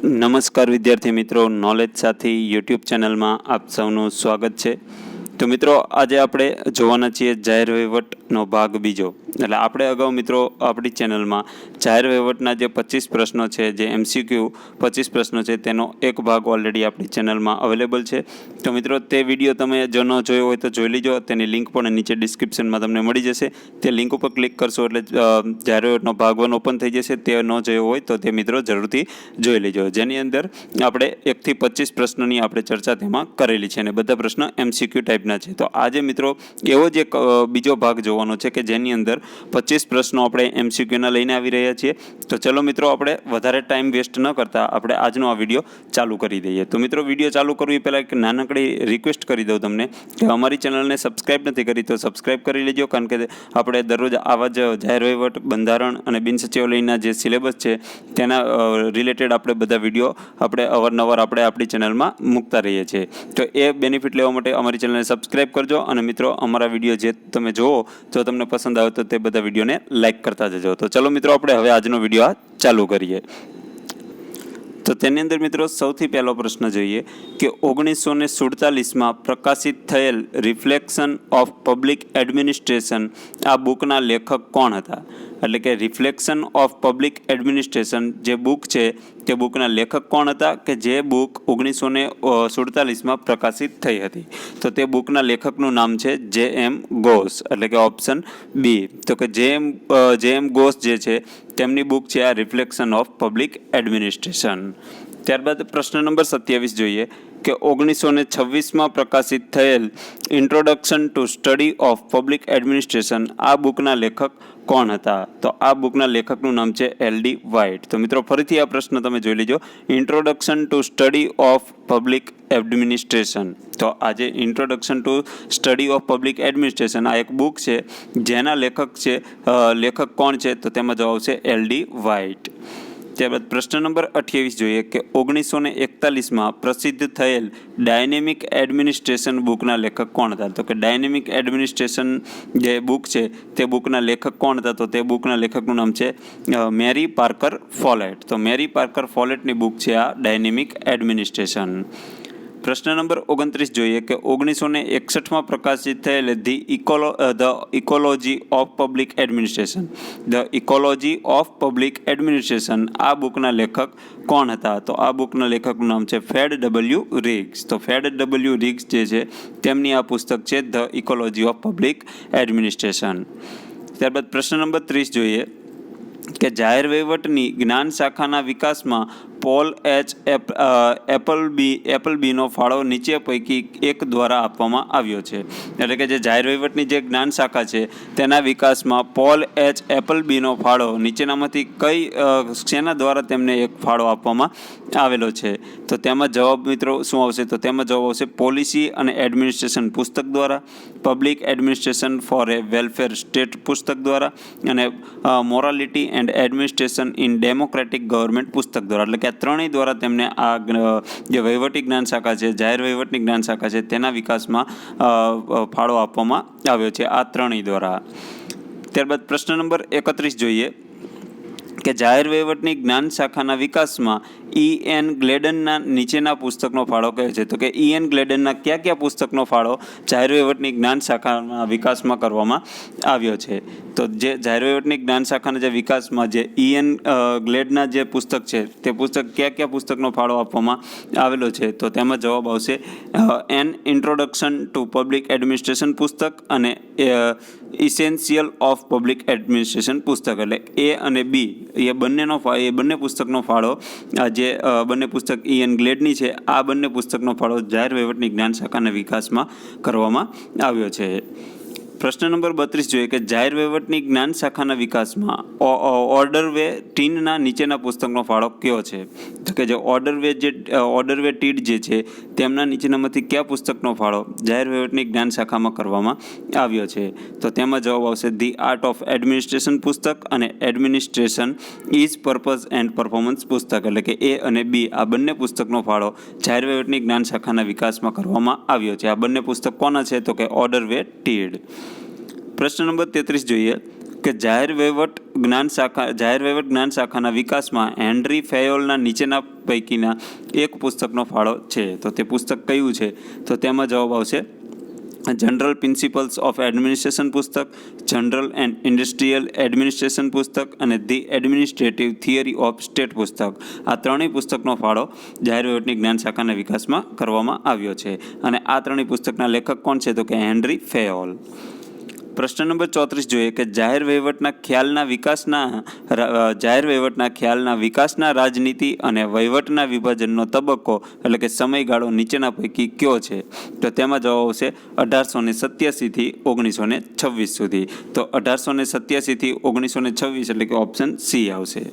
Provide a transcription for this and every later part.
નમસ્કાર વિદ્યાર્થી મિત્રો, નોલેજ સાથી યુટ્યુબ ચેનલમાં આપ સૌનું સ્વાગત છે. તો મિત્રો, આજે આપણે જોવાના છીએ જાહેર વહીવટનો ભાગ બીજો. એટલે આપણે અગાઉ મિત્રો આપણી ચેનલમાં જાહેર વહીવટના જે 25 પ્રશ્નો છે, જે MCQ 25 પ્રશ્નો છે, તેનો એક ભાગ ઓલરેડી આપણી ચેનલમાં અવેલેબલ છે. તો મિત્રો, તે વિડીયો તમે જો ન જોયો હોય તો જોઈ લીજો. તેની લિંક પણ નીચે ડિસ્ક્રિપ્શનમાં તમને મળી જશે. તે લિંક ઉપર ક્લિક કરશો એટલે જાહેર વહીવટનો ભાગ 1 ઓપન થઈ જશે. તે ન જોયો હોય તો તે મિત્રો જરૂરથી જોઈ લેજો, જેની અંદર આપણે 1 થી 25 પ્રશ્નોની આપણે ચર્ચા તેમાં કરેલી છે અને બધા પ્રશ્નો MCQ ટાઈપના છે. તો આજે મિત્રો એવો જ એક બીજો ભાગ જોવાનો છે કે જેની અંદર 25 પ્રશ્નો આપણે MCQના લઈને આવી રહ્યા છીએ. તો ચલો મિત્રો, આપણે વધારે ટાઈમ વેસ્ટ ન કરતા આપણે આજનો આ વિડીયો ચાલુ કરી દઈએ. તો મિત્રો, વિડીયો ચાલુ કરવી પહેલાં એક નાનકડી રિક્વેસ્ટ કરી દઉં તમને કે અમારી ચેનલને સબસ્ક્રાઈબ નથી કરી તો સબસ્ક્રાઈબ કરી લેજો, કારણ કે આપણે દરરોજ આવા જ જાહેર વહીવટ, બંધારણ અને બિન સચિવાલયના જે સિલેબસ છે તેના રિલેટેડ આપણે બધા વિડીયો આપણે અવારનવાર આપણે આપણી ચેનલમાં મૂકતા રહીએ છીએ. તો એ બેનિફિટ લેવા માટે અમારી ચેનલને સબસ્ક્રાઈબ કરજો અને મિત્રો, અમારા વિડીયો જે તમે જુઓ જો તમને પસંદ આવે તો તે બધા વિડીયોને લાઇક કરતા જજો. તો ચલો મિત્રો, આપણે હવે આજનો વિડીયો ચાલુ કરીએ. તો તેની અંદર મિત્રો સૌથી પહેલો પ્રશ્ન જોઈએ કે 1947માં પ્રકાશિત થયેલ રિફ્લેક્શન ઓફ પબ્લિક એડમિનિસ્ટ્રેશન આ બુકના લેખક કોણ હતા? એટલે કે રિફ્લેક્શન ઓફ પબ્લિક એડમિનિસ્ટ્રેશન જે બુક છે તે બુકના લેખક કોણ હતા કે જે બુક 1947માં પ્રકાશિત થઈ હતી? તો તે બુકના લેખકનું નામ છે J.M. ઘોષ, એટલે કે ઓપ્શન બી. તો કે J.M. ઘોષ જે છે તેમની બુક છે આ રિફ્લેક્શન ઓફ પબ્લિક એડમિનિસ્ટ્રેશન. ત્યારબાદ પ્રશ્ન નંબર 27 જોઈએ કે 1926માં પ્રકાશિત થયેલ introduction to study of public administration આ બુકના લેખક કોણ હતા? તો આ બુકના લેખકનું નામ છે L.D. વ્હાઇટ. તો મિત્રો, ફરીથી આ પ્રશ્ન તમે જોઈ લેજો. Introduction to study of public administration. તો આ જે introduction to study of public administration આ એક બુક છે જેના લેખક કોણ છે? તો તેમાં જવાબ આવશે L.D. વ્હાઇટ. ત્યારબાદ પ્રશ્ન નંબર 28 જોઈએ કે 1941માં પ્રસિદ્ધ થયેલ ડાયનેમિક એડમિનિસ્ટ્રેશન બુકના લેખક કોણ હતા? તો કે ડાયનેમિક એડમિનિસ્ટ્રેશન જે બુક છે તે બુકના લેખક કોણ હતા? તો તે બુકના લેખકનું નામ છે મેરી પાર્કર ફોલેટ. તો મેરી પાર્કર ફોલેટની બુક છે આ ડાયનેમિક એડમિનિસ્ટ્રેશન. પ્રશ્ન નંબર 29 જોઈએ કે 1961માં પ્રકાશિત થયેલ the ecology of public administration આ બુકના લેખક કોણ હતા? તો આ બુકના લેખકનું નામ છે ફેડ W. રિગ્સ. તો ફેડ W. રિગ્સ જે છે તેમની આ પુસ્તક છે the ecology of public administration. ત્યારબાદ પ્રશ્ન નંબર 30 જોઈએ કે જાહેર વહીવટની જ્ઞાન શાખાના વિકાસમાં પોલ H. એપલબીનો ફાળો નીચે પૈકી એક દ્વારા આપવામાં આવ્યો છે. એટલે કે જે જાહેર વહીવટની જે જ્ઞાન શાખા છે તેના વિકાસમાં પોલ H. એપલબીનો ફાળો નીચેનામાંથી શેના દ્વારા તેમને એક ફાળો આપવામાં આવેલો છે? તો તેમાં જવાબ મિત્રો શું આવશે? તો તેમાં જવાબ આવશે પોલિસી અને એડમિનિસ્ટ્રેશન પુસ્તક દ્વારા, પબ્લિક એડમિનિસ્ટ્રેશન ફોર એ વેલફેર સ્ટેટ પુસ્તક દ્વારા અને morality and administration in democratic government પુસ્તક દ્વારા. એટલે કે આ ત્રણેય દ્વારા તેમને આ જે વહીવટી જ્ઞાન શાખા છે, જાહેર વહીવટની જ્ઞાન શાખા છે, તેના વિકાસમાં ફાળો આપવામાં આવ્યો છે આ ત્રણેય દ્વારા. ત્યારબાદ પ્રશ્ન નંબર 31 જોઈએ કે જાહેર વહીવટની જ્ઞાન શાખાના વિકાસમાં E.N. ગ્લેડનના નીચેના પુસ્તકનો ફાળો કયો છે? તો કે E.N. ગ્લેડનના કયા પુસ્તકનો ફાળો જાહેર વહીવટની જ્ઞાન શાખાના વિકાસમાં કરવામાં આવ્યો છે? તો જે જાહેર વહીવટની જ્ઞાન શાખાના જે વિકાસમાં જે E.N. ગ્લેડના જે પુસ્તક છે તે પુસ્તક કયા પુસ્તકનો ફાળો આપવામાં આવેલો છે? તો તેમાં જવાબ આવશે an introduction to public administration પુસ્તક અને ઇસેન્શિયલ ઓફ પબ્લિક એડમિનિસ્ટ્રેશન પુસ્તક. એટલે A અને B એ બંને પુસ્તકનો ફાળો જે બંને પુસ્તક E.N. ગ્લેડની છે આ બંને પુસ્તકનો ફાળો જાહેર વહીવટની જ્ઞાન શાખાના વિકાસમાં કરવામાં આવ્યો છે. પ્રશ્ન નંબર 32 જોઈએ કે જાહેર વહીવટની જ્ઞાન શાખાના વિકાસમાં ઓર્ડરવે ટીનના નીચેના પુસ્તકનો ફાળો કયો છે? તો કે જે ઓર્ડરવે ટીડ જે છે તેમના નીચેનામાંથી કયા પુસ્તકનો ફાળો જાહેર વહીવટની જ્ઞાન શાખામાં કરવામાં આવ્યો છે? તો તેમાં જવાબ આવશે ધી આર્ટ ઓફ એડમિનિસ્ટ્રેશન પુસ્તક અને administration is purpose and performance પુસ્તક. એટલે કે A અને B આ બંને પુસ્તકનો ફાળો જાહેર વહીવટની જ્ઞાન શાખાના વિકાસમાં કરવામાં આવ્યો છે. આ બંને પુસ્તક કોના છે? તો કે ઓર્ડરવે ટીડ. પ્રશ્ન નંબર 33 જોઈએ કે જાહેર વહીવટ જ્ઞાન શાખાના વિકાસમાં હેનરી ફેયોલના નીચેના પૈકીના એક પુસ્તકનો ફાળો છે. તો તે પુસ્તક કયું છે? તો તેમાં જવાબ આવશે જનરલ પ્રિન્સિપલ્સ ઓફ એડમિનિસ્ટ્રેશન પુસ્તક, જનરલ એન્ડ ઇન્ડસ્ટ્રીયલ એડમિનિસ્ટ્રેશન પુસ્તક અને the administrative theory of state પુસ્તક. આ ત્રણેય પુસ્તકનો ફાળો જાહેર વહીવટની જ્ઞાન શાખાના વિકાસમાં કરવામાં આવ્યો છે. અને આ ત્રણેય પુસ્તકના લેખક કોણ છે? તો કે હેનરી ફેયોલ. પ્રશ્ન નંબર 34 જોઈએ કે જાહેર વહીવટના ખ્યાલના વિકાસના રાજનીતિ અને વહીવટના વિભાજનનો તબક્કો એટલે કે સમયગાળો નીચેના પૈકી કયો છે? તો તેમાં જવાબ આવશે 1887 થી 1926 સુધી. તો 1887 થી 1926 એટલે કે ઓપ્શન સી આવશે.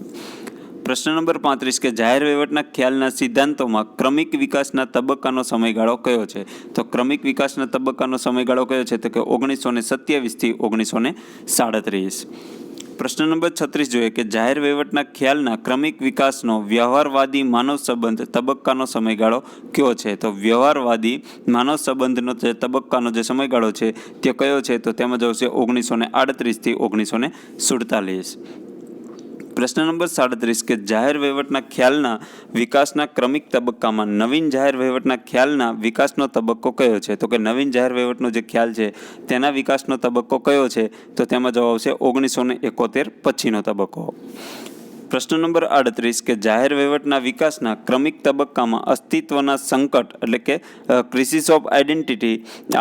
પ્રશ્ન નંબર 35 કે જાહેર વહીવટના ખ્યાલના સિદ્ધાંતોમાં ક્રમિક વિકાસના તબક્કાનો સમયગાળો કયો છે? તો ક્રમિક વિકાસના તબક્કાનો સમયગાળો કયો છે? તો કે 1927 થી 1937. પ્રશ્ન નંબર 36 જોઈએ કે જાહેર વહીવટના ખ્યાલના ક્રમિક વિકાસનો વ્યવહારવાદી માનવ સંબંધ તબક્કાનો સમયગાળો કયો છે? તો વ્યવહારવાદી માનવ સંબંધનો જે તબક્કાનો જે સમયગાળો છે તે કયો છે? તો તેમાં જશે 1938 થી 1947. પ્રશ્ન નંબર 37 કે જાહેર વહીવટના ખ્યાલના વિકાસના ક્રમિક તબક્કામાં નવીન જાહેર વહીવટના ખ્યાલના વિકાસનો તબક્કો કયો છે? તો કે નવીન જાહેર વહીવટનો જે ખ્યાલ છે તેના વિકાસનો તબક્કો કયો છે? તો તેમાં જવાબ આવશે 1971 પછીનો તબક્કો. પ્રશ્ન નંબર 38 કે જાહેર વહીવટના વિકાસના ક્રમિક તબક્કામાં અસ્તિત્વના સંકટ એટલે કે ક્રિસિસ ઓફ આઇડેન્ટિટી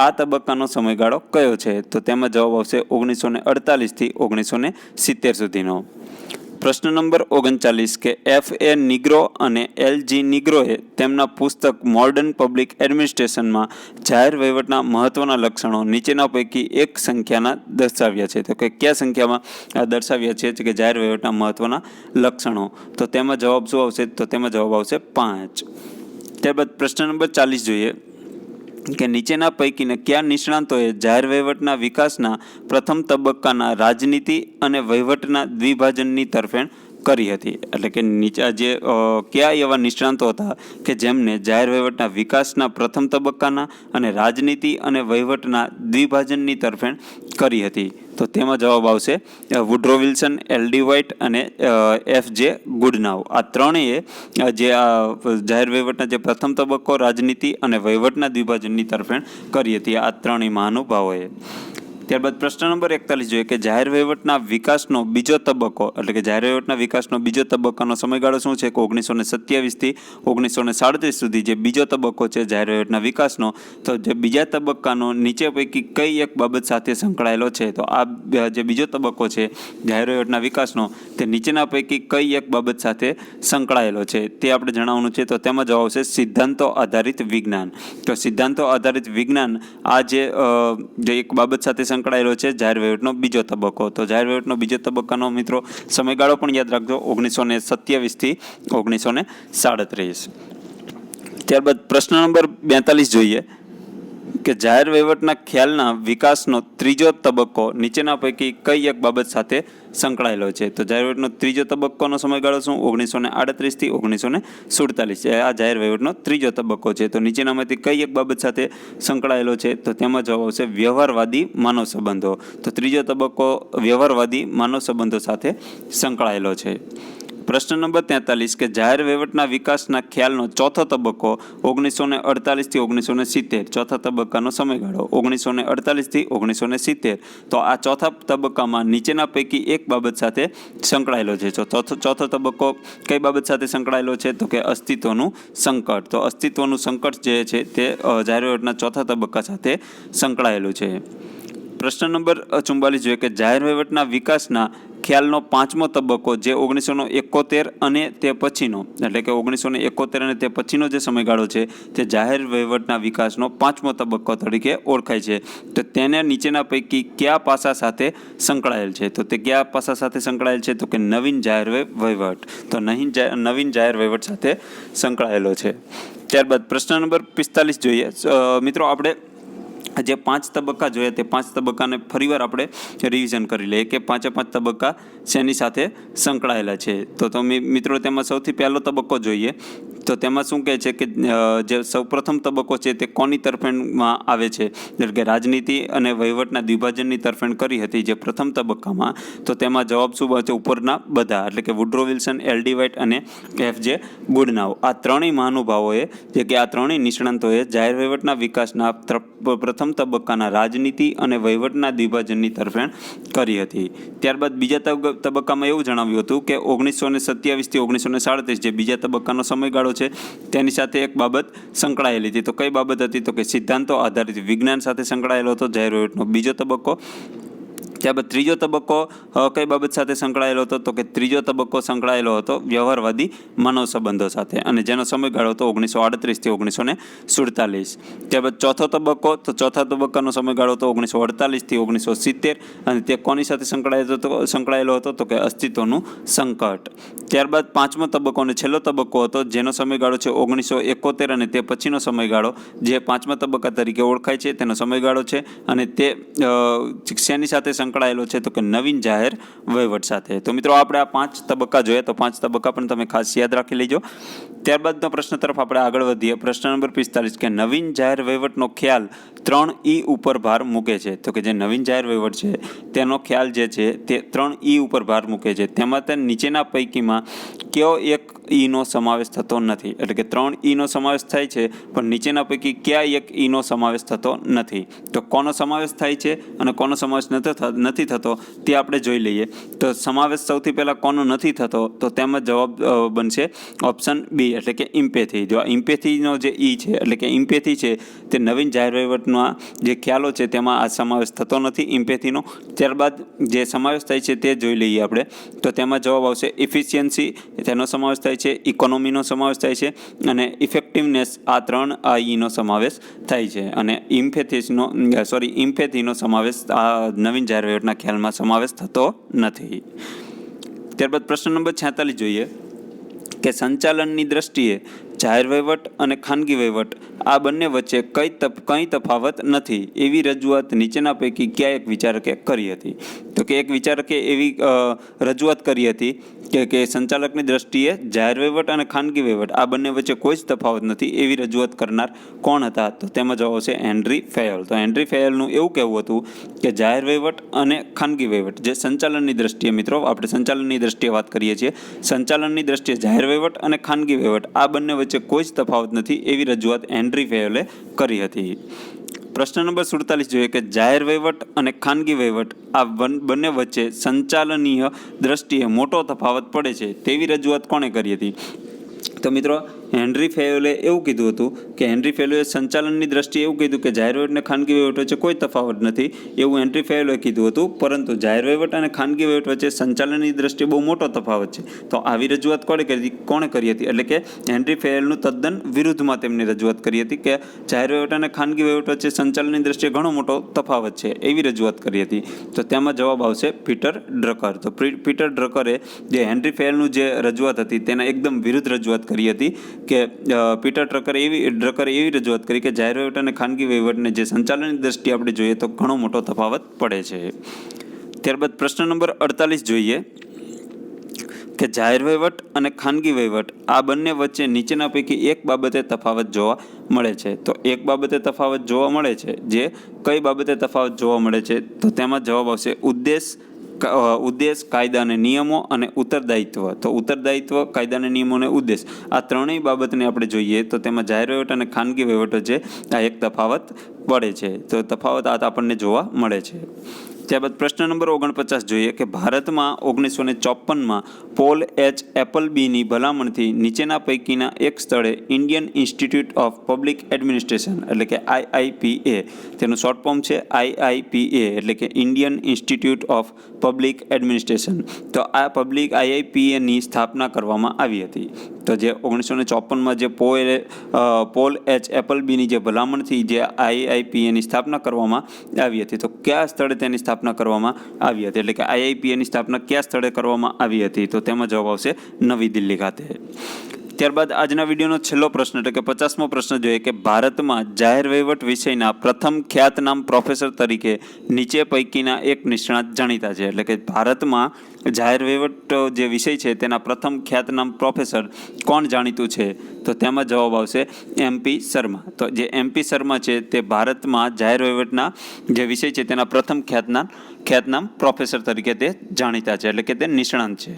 આ તબક્કાનો સમયગાળો કયો છે? તો તેમાં જવાબ આવશે 1948 થી 1970 સુધીનો. પ્રશ્ન નંબર 39 કે F.A. નિગ્રો અને L.G. નિગ્રોએ તેમના પુસ્તક મોડર્ન પબ્લિક એડમિનિસ્ટ્રેશનમાં જાહેર વહીવટના મહત્વના લક્ષણો નીચેના પૈકી એક સંખ્યાના દર્શાવ્યા છે. તો કે કયા સંખ્યામાં દર્શાવ્યા છે કે જાહેર વહીવટના મહત્વના લક્ષણો? તો તેમાં જવાબ શું આવશે? તો તેમાં જવાબ આવશે 5. ત્યારબાદ પ્રશ્ન નંબર 40 જોઈએ કે નીચેના પૈકીને કયા નિષ્ણાંતોએ જાહેર વહીવટના વિકાસના પ્રથમ તબક્કાના રાજનીતિ અને વહીવટના દ્વિભાજનની તરફેણ કરી હતી? એટલે કે નીચે જે કયા એવા નિષ્ણાંતો હતા કે જેમને જાહેર વહીવટના વિકાસના પ્રથમ તબક્કાના અને રાજનીતિ અને વહીવટના દ્વિભાજનની તરફેણ કરી હતી? તો તેમાં જવાબ આવશે વુડ્રો વિલ્સન, L.D. વ્હાઇટ અને F.J. ગુડનાવ. આ ત્રણેય જે જાહેર વહીવટના જે પ્રથમ તબક્કો, રાજનીતિ અને વહીવટના દ્વિભાજનની તરફેણ કરી હતી આ ત્રણેય મહાનુભાવોએ. ત્યારબાદ પ્રશ્ન નંબર 41 જોઈએ કે જાહેર વહીવટના વિકાસનો બીજો તબક્કો એટલે કે જાહેર વહીવટના વિકાસનો બીજો તબક્કાનો સમયગાળો શું છે? કે 1927 થી 1937 સુધી જે બીજો તબક્કો છે જાહેર વહીવટના વિકાસનો. તો જે બીજા તબક્કાનો નીચે પૈકી કઈ એક બાબત સાથે સંકળાયેલો છે? તો આ જે બીજો તબક્કો છે જાહેર વહીવટના વિકાસનો તે નીચેના પૈકી કઈ એક બાબત સાથે સંકળાયેલો છે તે આપણે જણાવવાનું છે. તો તેમાં જવાબ આવશે સિદ્ધાંતો આધારિત વિજ્ઞાન. તો સિદ્ધાંતો આધારિત વિજ્ઞાન આ જે એક બાબત સાથે સંકળાયેલો છે જાહેર વહીવટનો બીજો તબક્કો. તો જાહેર વહીવટનો બીજો તબક્કાનો મિત્રો સમયગાળો પણ યાદ રાખજો 1927 થી 1937. ત્યારબાદ પ્રશ્ન નંબર 42 જોઈએ કે જાહેર વહીવટના ખ્યાલના વિકાસનો ત્રીજો તબક્કો નીચેના પૈકી કઈ એક બાબત સાથે સંકળાયેલો છે? તો જાહેર વહીવટનો ત્રીજો તબક્કોનો સમયગાળો શું? 1938 થી 1947. આ જાહેર વહીવટનો ત્રીજો તબક્કો છે. તો નીચેનામાંથી કઈ એક બાબત સાથે સંકળાયેલો છે? તો તેમાં જવાબ આવશે વ્યવહારવાદી માનવ સંબંધો. તો ત્રીજો તબક્કો વ્યવહારવાદી માનવ સંબંધો સાથે સંકળાયેલો છે. પ્રશ્ન નંબર 43 કે જાહેર વહીવટના વિકાસના ખ્યાલનો ચોથો તબક્કો 1948 થી 1970. ચોથા તબક્કાનો સમયગાળો 1948 થી 1970. તો આ ચોથા તબક્કામાં નીચેના પૈકી એક બાબત સાથે સંકળાયેલો છે. ચોથો તબક્કો કઈ બાબત સાથે સંકળાયેલો છે? તો કે અસ્તિત્વનું સંકટ. તો અસ્તિત્વનું સંકટ જે છે તે જાહેર વહીવટના ચોથા તબક્કા સાથે સંકળાયેલું છે. પ્રશ્ન નંબર 44 જોઈએ કે જાહેર વહીવટના વિકાસના ખ્યાલનો પાંચમો તબક્કો જે 1971 અને તે પછીનો એટલે કે 1971 અને તે પછીનો જે સમયગાળો છે તે જાહેર વહીવટના વિકાસનો પાંચમો તબક્કો તરીકે ઓળખાય છે. તો તેને નીચેના પૈકી કયા પાસા સાથે સંકળાયેલ છે? તો તે કયા પાસા સાથે સંકળાયેલ છે? તો કે નવીન જાહેર વહીવટ. તો નવીન જાહેર વહીવટ સાથે સંકળાયેલો છે. ત્યારબાદ પ્રશ્ન નંબર 45 જોઈએ. મિત્રો આપણે જે 5 તબક્કા જોયા તે 5 તબક્કાને ફરીવાર આપણે રિવિઝન કરી લઈએ કે 5 તબક્કા શેની સાથે સંકળાયેલા છે. તો તમે મિત્રો તેમાં સૌથી પહેલો તબક્કો જોઈએ તો તેમાં શું કહે છે કે જે સૌપ્રથમ તબક્કો છે તે કોની તરફેણમાં આવે છે, એટલે કે રાજનીતિ અને વહીવટના દ્વિભાજનની તરફેણ કરી હતી જે પ્રથમ તબક્કામાં. તો તેમાં જવાબ શું બનશે? ઉપરના બધા, એટલે કે વુડ્રો વિલ્સન, એલ.ડી. વ્હાઇટ અને એફ.જે. ગુડનાવ. આ ત્રણેય મહાનુભાવોએ, જે કે આ ત્રણેય નિષ્ણાંતોએ જાહેર વહીવટના વિકાસના પ્રથમ તબક્કાના રાજનીતિ અને વહીવટના દ્વિભાજનની તરફેણ કરી હતી. ત્યારબાદ બીજા તબક્કામાં એવું જણાવ્યું હતું કે 1927 થી 1937 જે બીજા તબક્કાનો સમયગાળો છે તેની સાથે એક બાબત સંકળાયેલી હતી. તો કઈ બાબત હતી? તો કે સિદ્ધાંતો આધારિત વિજ્ઞાન સાથે સંકળાયેલો હતો જાહેર વહીવટનો બીજો તબક્કો. ત્યારબાદ ત્રીજો તબક્કો કઈ બાબત સાથે સંકળાયેલો હતો? તો કે ત્રીજો તબક્કો સંકળાયેલો હતો વ્યવહારવાદી માનવ સંબંધો સાથે, અને જેનો સમયગાળો હતો 1938 થી 1947. ત્યારબાદ ચોથો તબક્કો, તો ચોથા તબક્કાનો સમયગાળો હતો 1948 થી 1970, અને તે કોની સાથે સંકળાયેલો હતો? તો કે અસ્તિત્વનું સંકટ. ત્યારબાદ પાંચમો તબક્કો અને છેલ્લો તબક્કો હતો જેનો સમયગાળો છે 1971, અને તે પછીનો સમયગાળો જે પાંચમા તબક્કા તરીકે ઓળખાય છે તેનો સમયગાળો છે, અને તે શેની સાથે સંકળાયેલો છે? તો કે નવીન જાહેર વહીવટ સાથે. તો મિત્રો આપણે આ 5 તબક્કા જોઈએ, તો 5 તબક્કા પણ તમે ખાસ યાદ રાખી લેજો. ત્યારબાદનો પ્રશ્ન તરફ આપણે આગળ વધીએ. પ્રશ્ન નંબર 45 કે નવીન જાહેર વહીવટનો ખ્યાલ 3E ઉપર ભાર મૂકે છે. તો કે જે નવીન જાહેર વહીવટ છે તેનો ખ્યાલ જે છે તે 3E ઉપર ભાર મૂકે છે. તેમાં તે નીચેના પૈકીમાં કયો એક ઈનો સમાવેશ થતો નથી? એટલે કે 3E સમાવેશ થાય છે પણ નીચેના પૈકી કયા એક ઈનો સમાવેશ થતો નથી? તો કોનો સમાવેશ થાય છે અને કોનો સમાવેશ નથી થતો તે આપણે જોઈ લઈએ. તો સમાવેશ સૌથી પહેલાં કોનો નથી થતો? તો તેમાં જવાબ બનશે ઓપ્શન બી, એટલે કે ઇમ્પેથી. જો ઇમ્પેથીનો જે ઈ છે, એટલે કે ઇમ્પેથી છે તે નવીન જાહેર વહીવટના જે ખ્યાલો છે તેમાં આ સમાવેશ થતો નથી ઇમ્પેથીનો. ત્યારબાદ જે સમાવેશ થાય છે તે જોઈ લઈએ આપણે. તો તેમાં જવાબ આવશે ઇફિશિયન્સી, તેનો સમાવેશ થાય છે, ઇકોનોમીનો સમાવેશ થાય છે, અને ઇફેક્ટિવનેસ. આ 3 નો સમાવેશ થાય છે, અને ઇમ્પેથીનો સમાવેશ આ નવીન જાહેર વહીવટના ખ્યાલમાં સમાવેશ થતો નથી. ત્યારબાદ પ્રશ્ન નંબર 46 જોઈએ કે સંચાલનની દ્રષ્ટિએ જાહેર વહીવટ અને ખાનગી વહીવટ આ બંને વચ્ચે કંઈ તફાવત નથી એવી રજૂઆત નીચેના પૈકી કયા એક વિચારકે કરી હતી? તો કે એક વિચારકે એવી રજૂઆત કરી હતી કે સંચાલકની દ્રષ્ટિએ જાહેર વહીવટ અને ખાનગી વહીવટ આ બંને વચ્ચે કોઈ જ તફાવત નથી એવી રજૂઆત કરનાર કોણ હતા? તો તેમાં જવાબ આવશે હેનરી ફેયોલ. તો હેનરી ફેયોલનું એવું કહેવું હતું કે જાહેર વહીવટ અને ખાનગી વહીવટ જે સંચાલનની દ્રષ્ટિએ, મિત્રો આપણે સંચાલનની દ્રષ્ટિએ વાત કરીએ છીએ, સંચાલનની દ્રષ્ટિએ જાહેર વહીવટ અને ખાનગી વહીવટ આ બંને વચ્ચે કોઈ જ તફાવત નથી એવી રજૂઆત હેનરી ફેયોલે કરી હતી. પ્રશ્ન નંબર 47 જોઈએ કે જાહેર વહીવટ અને ખાનગી વહીવટ આ બંને વચ્ચે સંચાલનીય દ્રષ્ટિએ મોટો તફાવત પડે છે તેવી રજૂઆત કોણે કરી હતી? તો મિત્રો હેનરી ફેયોલે એવું કીધું હતું કે હેનરી ફેયોલે સંચાલનની દ્રષ્ટિએ એવું કીધું કે જાહેર વહીવટ અને ખાનગી વહીવટ વચ્ચે કોઈ તફાવત નથી એવું હેનરી ફેયોલે કીધું હતું, પરંતુ જાહેર વહીવટ અને ખાનગી વહીવટ વચ્ચે સંચાલનની દ્રષ્ટિએ બહુ મોટો તફાવત છે. તો આવી રજૂઆત કોણે કરી હતી? એટલે કે હેનરી ફેયોલનું તદ્દન વિરુદ્ધમાં તેમની રજૂઆત કરી હતી કે જાહેર વહીવટ અને ખાનગી વહીવટ વચ્ચે સંચાલનની દ્રષ્ટિએ ઘણો મોટો તફાવત છે એવી રજૂઆત કરી હતી. તો તેમાં જવાબ આવશે પીટર ડ્રકર. તો પીટર ડ્રકરે જે હેનરી ફેયોલનું જે રજૂઆત હતી તેના એકદમ વિરુદ્ધ રજૂઆત કરી હતી કે પીટર ડ્રકરે એવી રજૂઆત કરી કે જાહેર વહીવટ અને ખાનગી વહીવટને જે સંચાલનની દ્રષ્ટિએ આપણે જોઈએ તો ઘણો મોટો તફાવત પડે છે. ત્યારબાદ પ્રશ્ન નંબર 48 જોઈએ કે જાહેર વહીવટ અને ખાનગી વહીવટ આ બંને વચ્ચે નીચેના પૈકી એક બાબતે તફાવત જોવા મળે છે. તો એક બાબતે તફાવત જોવા મળે છે, જે કઈ બાબતે તફાવત જોવા મળે છે? તો તેમાં જવાબ આવશે ઉદ્દેશ, કાયદા અને નિયમો અને ઉત્તરદાયિત્વ. તો ઉત્તરદાયિત્વ, કાયદા અને નિયમો અને ઉદ્દેશ આ ત્રણેય બાબતને આપણે જોઈએ તો તેમાં જાહેર વહીવટ અને ખાનગી વહીવટ વચ્ચે આ એક તફાવત પડે છે. તો તફાવત આ આપણને જોવા મળે છે. ત્યારબાદ પ્રશ્ન નંબર 49 જોઈએ કે ભારતમાં 1954માં પોલ એચ એપલબીની ભલામણથી નીચેના પૈકીના એક સ્થળે Indian institute of public administration એટલે કે IIPA, તેનું શોર્ટ ફોર્મ છે IIPA એટલે કે Indian institute of public administration. તો આ પબ્લિક IIPAની સ્થાપના કરવામાં આવી હતી. તો જે 1954માં જે પોલ એચ એપલબીની જે ભલામણથી જે IIPAની સ્થાપના કરવામાં આવી હતી, તો કયા સ્થળે તેની સ્થાપના કરવામાં આવી હતી? એટલે કે IIPAની સ્થાપના કયા સ્થળે કરવામાં આવી હતી? તો તેમાં જવાબ આવશે નવી દિલ્હી ખાતે. ત્યારબાદ આજના વિડીયોનો છેલ્લો પ્રશ્ન એટલે કે 50મો પ્રશ્ન જોઈએ કે ભારતમાં જાહેર વહીવટ વિષયના પ્રથમ ખ્યાતનામ પ્રોફેસર તરીકે નીચે પૈકીના એક નિષ્ણાત જાણીતા છે. એટલે કે ભારતમાં જાહેર વહીવટ જે વિષય છે તેના પ્રથમ ખ્યાતનામ પ્રોફેસર કોણ જાણીતું છે? તો તેમાં જવાબ આવશે MP શર્મા. તો જે MP શર્મા છે તે ભારતમાં જાહેર વહીવટના જે વિષય છે તેના પ્રથમ ખ્યાતનામ પ્રોફેસર તરીકે તે જાણીતા છે, એટલે કે તે નિષ્ણાંત છે.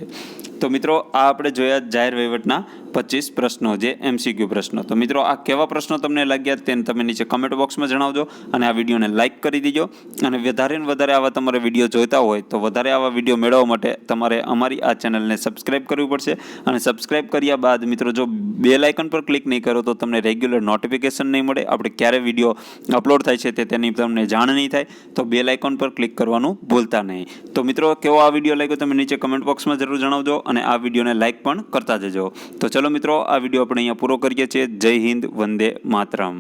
તો મિત્રો આ આપણે જોયા જાહેર વહીવટના 25 પ્રશ્નો, જે MCQ પ્રશ્નો. તો મિત્રો આ કેવા પ્રશ્નો તમને લાગ્યા તેને તમે નીચે કમેન્ટ બોક્સમાં જણાવજો અને આ વિડીયોને લાઇક કરી દીજો. અને વધારે ને વધારે આવા તમારે વિડીયો જોઈતા હોય તો વધારે આવા વિડીયો મેળવવા માટે તમારે અમારી આ ચેનલને સબસ્ક્રાઇબ કરવી પડશે. અને સબસ્ક્રાઇબ કર્યા બાદ મિત્રો જો બેલ આઇકન પર ક્લિક નહીં કરો તો તમને રેગ્યુલર નોટિફિકેશન નહીં મળે. આપણે ક્યારે વિડીયો અપલોડ થાય છે તેની તમને જાણ નહીં થાય. તો બેલ આઇકન પર ક્લિક કરવાનું ભૂલતા નહીં. તો મિત્રો કેવો આ વિડીયો લાગ્યો તમે નીચે કમેન્ટ બોક્સમાં જરૂર જણાવજો અને આ વિડીયોને લાઇક પણ કરતા જજો. તો ચલો મિત્રો આ વિડીયો આપણે અહીંયા પૂરો કરીએ છીએ. જય હિન્દ, વંદે માતરમ.